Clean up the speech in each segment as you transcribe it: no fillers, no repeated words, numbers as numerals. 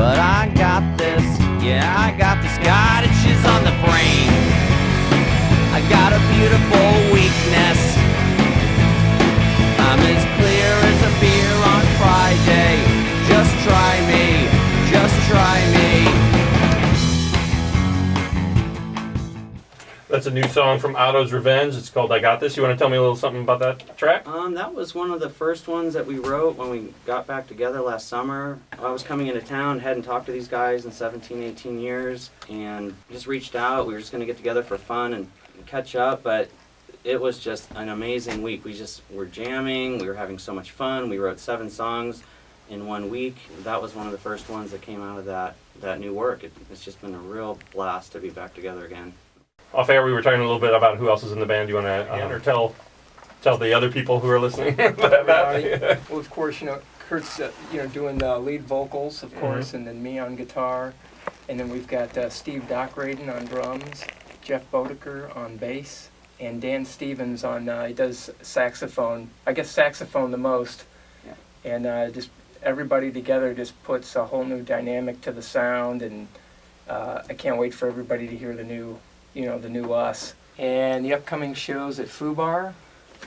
but I got this, yeah, I got this. God itches on the brain. I got a beautiful weakness. I'm as clear as a beer on Friday. Just try me, just try me. That's a new song from Otto's Revenge. It's called I Got This. You want to tell me a little something about that track? That was one of the first ones that we wrote when we got back together last summer. I was coming into town, hadn't talked to these guys in 17, 18 years, and just reached out. We were just going to get together for fun and catch up, but it was just an amazing week. We just were jamming, we were having so much fun. We wrote 7 songs in 1 week. That was one of the first ones that came out of that new work. It's just been a real blast to be back together again. Off air, we were talking a little bit about who else is in the band. Do you want to or tell the other people who are listening about that? Well, of course, Kurt's doing the lead vocals, of course, and then me on guitar, and then we've got Steve Dockraden on drums, Jeff Bodeker on bass, and Dan Stevens on he does saxophone. I guess saxophone the most, and just everybody together just puts a whole new dynamic to the sound, and I can't wait for everybody to hear the new us. And the upcoming shows at FUBAR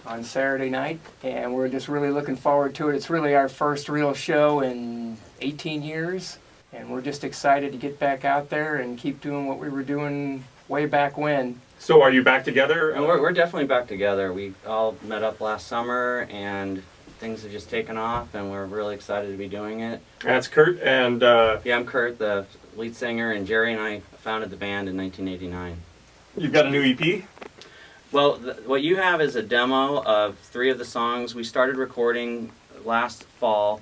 on Saturday night, and we're just really looking forward to it. It's really our first real show in 18 years, and we're just excited to get back out there and keep doing what we were doing way back when. So are you back together? And we're definitely back together. We all met up last summer, and things have just taken off, and we're really excited to be doing it. That's Kurt, and Yeah, I'm Kurt, the lead singer, and Jerry and I founded the band in 1989. You've got a new EP? Well, what you have is a demo of 3 of the songs. We started recording last fall.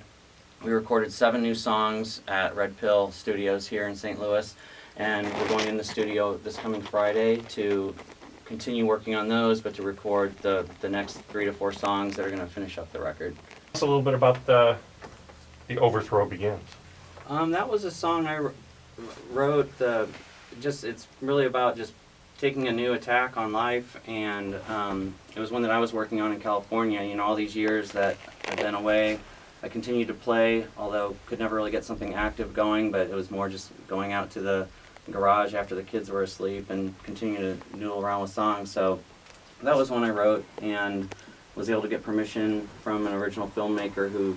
We recorded 7 new songs at Red Pill Studios here in St. Louis, and we're going in the studio this coming Friday to continue working on those, but to record the next 3 to 4 songs that are going to finish up the record. Tell us a little bit about the Overthrow Begins. That was a song I wrote. It's really about just taking a new attack on life, and it was one that I was working on in California. All these years that I've been away, I continued to play, although could never really get something active going, but it was more just going out to the garage after the kids were asleep and continue to noodle around with songs. So that was one I wrote, and was able to get permission from an original filmmaker who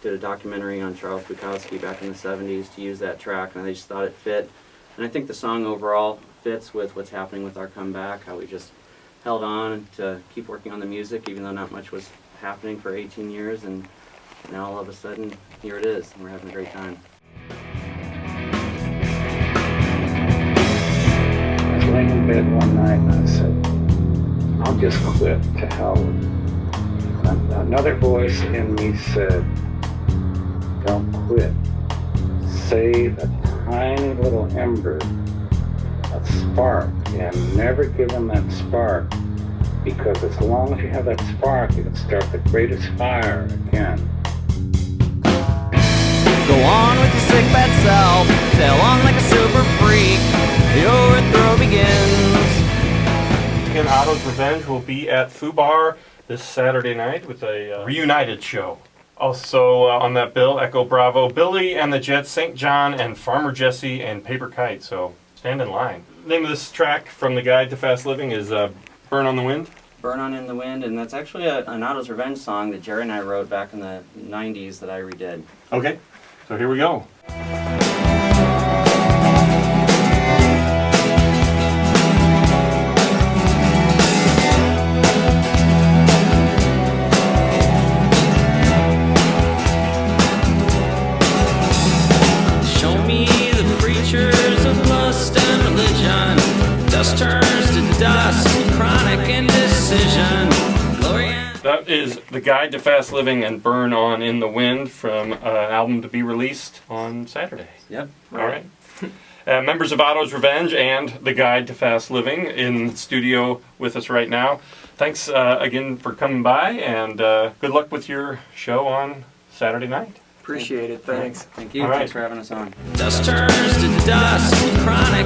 did a documentary on Charles Bukowski back in the 70s to use that track, and they just thought it fit. And I think the song overall fits with what's happening with our comeback, how we just held on to keep working on the music even though not much was happening for 18 years, and now all of a sudden here it is, and we're having a great time. I was laying in bed one night and I said, I'll just quit, to hell with it. Another voice in me said, don't quit. Save a tiny little ember, a spark, and never give them that spark, because as long as you have that spark, you can start the greatest fire again. Go on with your sick bad self, sail on like a super freak. The overthrow begins. Again, Otto's Revenge will be at FUBAR this Saturday night with a reunited show. Also on that bill, Echo Bravo, Billy and the Jets, St. John, and Farmer Jesse, and Paper Kite, so stand in line. The name of this track from the Guide to Fast Living is Burn on the Wind. Burn on in the Wind, and that's actually an Otto's Revenge song that Jerry and I wrote back in the 90s that I redid. Okay, so here we go. That is The Guide to Fast Living and Burn On in the Wind from an album to be released on Saturday. Yep. All right. Members of Otto's Revenge and The Guide to Fast Living in the studio with us right now. Thanks again for coming by, and good luck with your show on Saturday night. Appreciate it. Thanks. Thank you. All right. Thanks for having us on. Dust turns to dust, chronic